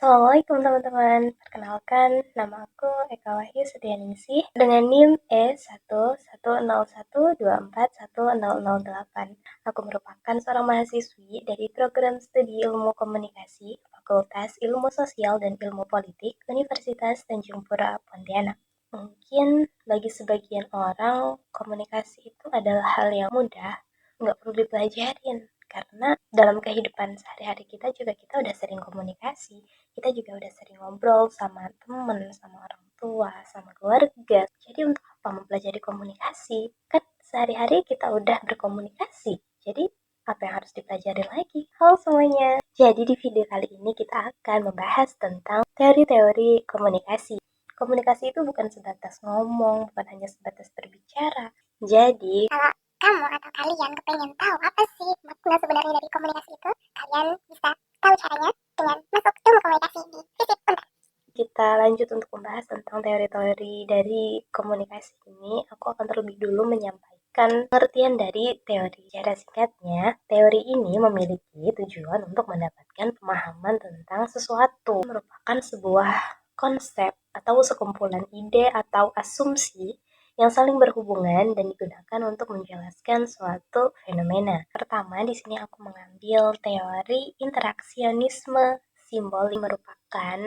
Assalamualaikum teman-teman, perkenalkan nama aku Eka Wahyu Setianingsih dengan NIM E11012410008. Aku merupakan seorang mahasiswi dari program studi Ilmu Komunikasi, Fakultas Ilmu Sosial dan Ilmu Politik, Universitas Tanjung Pura, Pontianak. Mungkin bagi sebagian orang, komunikasi itu adalah hal yang mudah, nggak perlu dipelajarin. Karena dalam kehidupan sehari-hari kita juga kita udah sering komunikasi. Kita juga udah sering ngobrol sama temen, sama orang tua, sama keluarga. Jadi untuk apa mempelajari komunikasi? Kan sehari-hari kita udah berkomunikasi. Jadi apa yang harus dipelajari lagi? Halo semuanya. Jadi di video kali ini kita akan membahas tentang teori-teori komunikasi. Komunikasi itu bukan sebatas ngomong, bukan hanya sebatas berbicara. Jadi, Kalau kamu atau kalian kepengen tahu apa sih makna sebenarnya dari komunikasi itu, kalian bisa tahu caranya dengan masuk ilmu komunikasi di Visip Unpad. kita lanjut untuk membahas tentang teori-teori dari komunikasi ini. Aku akan terlebih dulu menyampaikan pengertian dari teori. Secara singkatnya, teori ini memiliki tujuan untuk mendapatkan pemahaman tentang sesuatu. Merupakan sebuah konsep atau sekumpulan ide atau asumsi yang saling berhubungan dan digunakan untuk menjelaskan suatu fenomena. Pertama, di sini aku mengambil teori interaksionisme simbol yang merupakan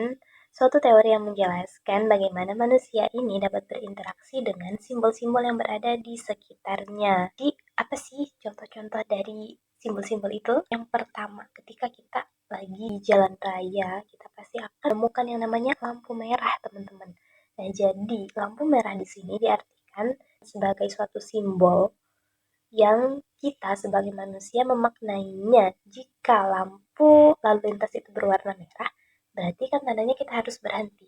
suatu teori yang menjelaskan bagaimana manusia ini dapat berinteraksi dengan simbol-simbol yang berada di sekitarnya. Jadi, apa sih contoh-contoh dari simbol-simbol itu? Yang pertama, ketika kita lagi di jalan raya, kita pasti akan menemukan yang namanya lampu merah, teman-teman. Nah, jadi lampu merah di sini diartikan sebagai suatu simbol yang kita sebagai manusia memaknainya. Jika lampu lalu lintas itu berwarna merah, berarti kan tandanya kita harus berhenti.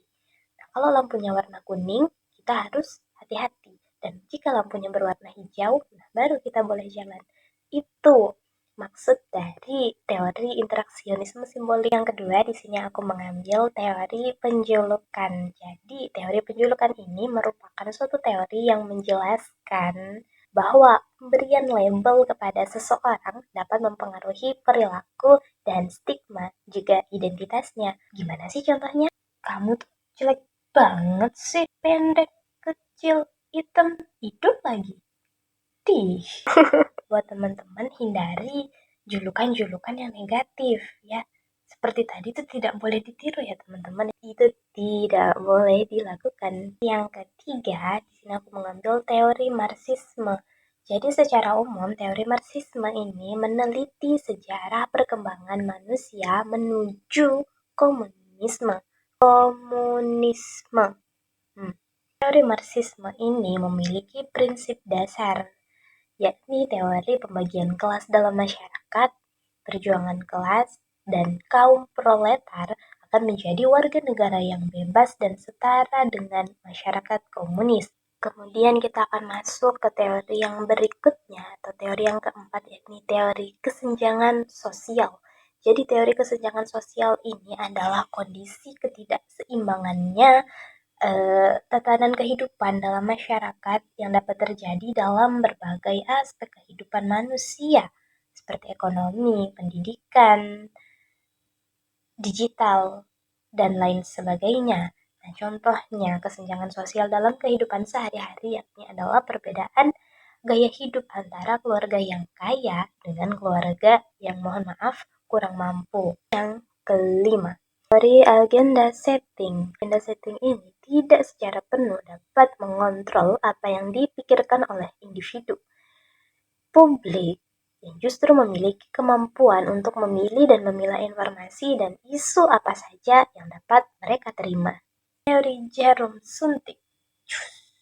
Nah, kalau lampunya warna kuning, kita harus hati-hati. Dan jika lampunya berwarna hijau, nah baru kita boleh jalan. Itu maksud dari teori interaksionisme simbolik. Yang kedua, di sini aku mengambil teori penjulukan. Jadi, teori penjulukan ini merupakan suatu teori yang menjelaskan bahwa pemberian label kepada seseorang dapat mempengaruhi perilaku dan stigma juga identitasnya. Gimana sih contohnya? Kamu tuh jelek banget sih, pendek, kecil, hitam, hidup lagi. Dih, buat teman-teman hindari julukan-julukan yang negatif ya. Seperti tadi itu tidak boleh ditiru ya teman-teman. Itu tidak boleh dilakukan. Yang ketiga, di sini aku mengambil teori Marxisme. Jadi secara umum teori Marxisme ini meneliti sejarah perkembangan manusia menuju komunisme. Komunisme. Teori Marxisme ini memiliki prinsip dasar, yakni teori pembagian kelas dalam masyarakat, perjuangan kelas, dan kaum proletar akan menjadi warga negara yang bebas dan setara dengan masyarakat komunis. Kemudian kita akan masuk ke teori yang berikutnya atau teori yang keempat, yakni teori kesenjangan sosial. Jadi teori kesenjangan sosial ini adalah kondisi ketidakseimbangannya tatanan kehidupan dalam masyarakat yang dapat terjadi dalam berbagai aspek kehidupan manusia, seperti ekonomi, pendidikan, digital, dan lain sebagainya. Nah, contohnya kesenjangan sosial dalam kehidupan sehari-hari yakni adalah perbedaan gaya hidup antara keluarga yang kaya dengan keluarga yang mohon maaf kurang mampu. Yang kelima, teori agenda setting. Agenda setting ini tidak secara penuh dapat mengontrol apa yang dipikirkan oleh individu. Publik yang justru memiliki kemampuan untuk memilih dan memilah informasi dan isu apa saja yang dapat mereka terima. Teori jarum suntik.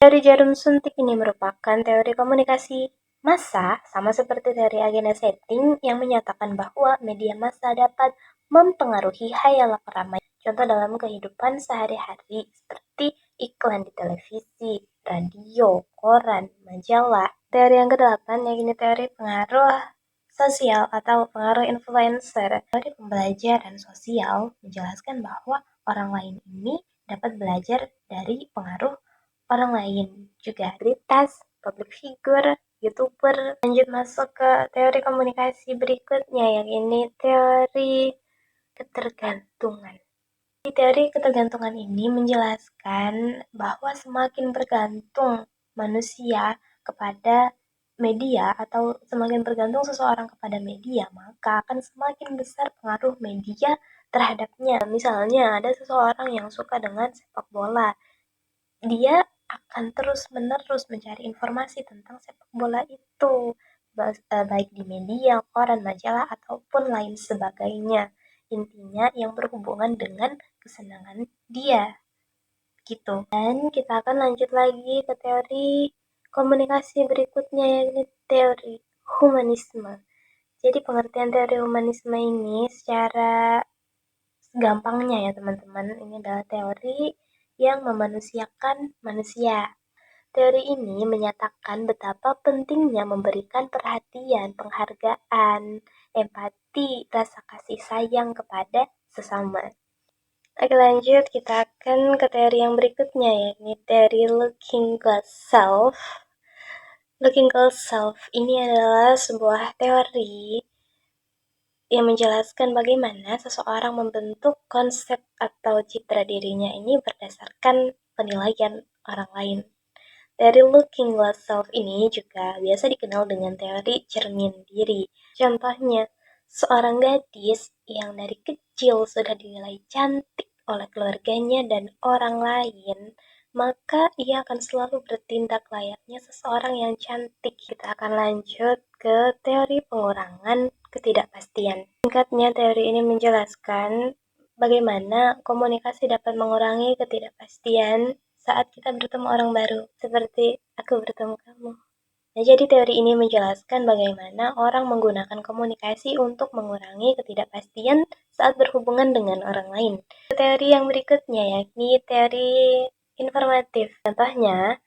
Teori jarum suntik ini merupakan teori komunikasi massa, sama seperti teori agenda setting yang menyatakan bahwa media massa dapat mempengaruhi khayal ramai. Contoh dalam kehidupan sehari-hari seperti iklan di televisi, radio, koran, majalah. Teori yang kedelapan yakni teori pengaruh sosial atau pengaruh influencer. Teori pembelajaran sosial menjelaskan bahwa orang lain ini dapat belajar dari pengaruh orang lain juga. Selebritas, public figure, youtuber. Lanjut masuk ke teori komunikasi berikutnya yang ini teori ketergantungan. Di teori ketergantungan ini menjelaskan bahwa semakin bergantung manusia kepada media atau semakin bergantung seseorang kepada media, maka akan semakin besar pengaruh media terhadapnya. Misalnya ada seseorang yang suka dengan sepak bola, dia akan terus-menerus mencari informasi tentang sepak bola itu, baik di media, koran, majalah, ataupun lain sebagainya. Intinya yang berhubungan dengan kesenangan dia, gitu. Dan kita akan lanjut lagi ke teori komunikasi berikutnya, yakni teori humanisme. Jadi pengertian teori humanisme ini secara gampangnya ya teman-teman, ini adalah teori yang memanusiakan manusia. Teori ini menyatakan betapa pentingnya memberikan perhatian, penghargaan, empati, rasa kasih sayang kepada sesama. Oke lanjut, kita akan ke teori yang berikutnya, yakni teori Looking Glass Self. Looking Glass Self ini adalah sebuah teori yang menjelaskan bagaimana seseorang membentuk konsep atau citra dirinya ini berdasarkan penilaian orang lain. Teori Looking Glass Self ini juga biasa dikenal dengan teori cermin diri. Contohnya, seorang gadis yang dari kecil sudah dinilai cantik oleh keluarganya dan orang lain, maka ia akan selalu bertindak layaknya seseorang yang cantik. Kita akan lanjut ke teori pengurangan ketidakpastian. Singkatnya, teori ini menjelaskan bagaimana komunikasi dapat mengurangi ketidakpastian saat kita bertemu orang baru, seperti aku bertemu kamu. Nah, jadi teori ini menjelaskan bagaimana orang menggunakan komunikasi untuk mengurangi ketidakpastian saat berhubungan dengan orang lain. Teori yang berikutnya yakni teori informatif. Contohnya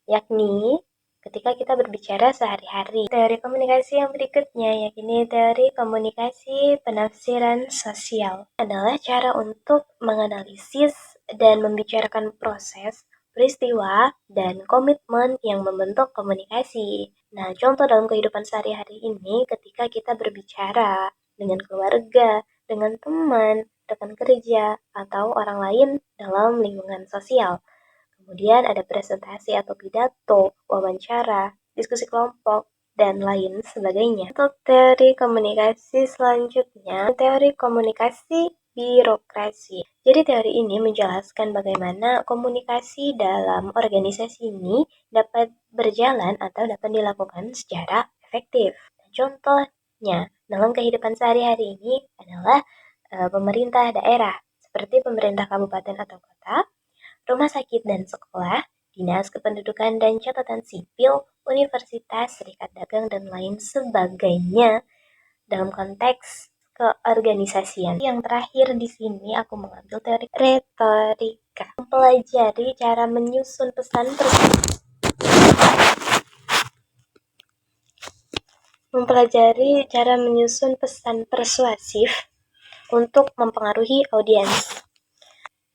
yakni ketika kita berbicara sehari-hari. Teori komunikasi yang berikutnya yakni teori komunikasi penafsiran sosial. Adalah cara untuk menganalisis dan membicarakan proses, peristiwa, dan komitmen yang membentuk komunikasi. Nah, contoh dalam kehidupan sehari-hari ini ketika kita berbicara dengan keluarga, dengan teman, rekan kerja, atau orang lain dalam lingkungan sosial. Kemudian ada presentasi atau pidato, wawancara, diskusi kelompok, dan lain sebagainya. Untuk teori komunikasi selanjutnya, teori komunikasi birokrasi. Jadi teori ini menjelaskan bagaimana komunikasi dalam organisasi ini dapat berjalan atau dapat dilakukan secara efektif. Contohnya dalam kehidupan sehari-hari ini adalah pemerintah daerah, seperti pemerintah kabupaten atau kota, rumah sakit dan sekolah, dinas kependudukan dan catatan sipil, universitas, serikat dagang, dan lain sebagainya dalam konteks keorganisasian. Yang terakhir di sini aku mengambil teori retorika, mempelajari cara menyusun pesan persuasif untuk mempengaruhi audiens.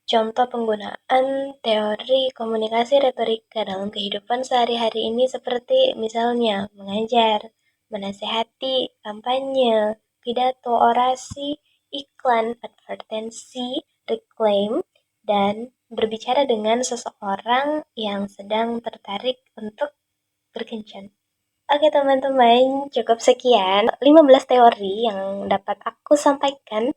Contoh penggunaan teori komunikasi retorika dalam kehidupan sehari-hari ini seperti misalnya mengajar, menasehati, kampanye, pidato, orasi, iklan, advertensi, reklaim, dan berbicara dengan seseorang yang sedang tertarik untuk berkencan. Oke teman-teman, cukup sekian 15 teori yang dapat aku sampaikan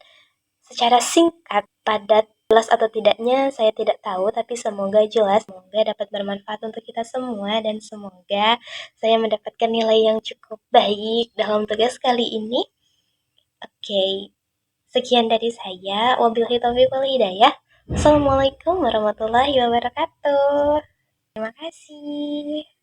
secara singkat, padat, jelas atau tidaknya saya tidak tahu, tapi semoga jelas, semoga dapat bermanfaat untuk kita semua, dan semoga saya mendapatkan nilai yang cukup baik dalam tugas kali ini. Oke, sekian dari saya. Wabillahi taufiq wal hidayah. Assalamualaikum warahmatullahi wabarakatuh. Terima kasih.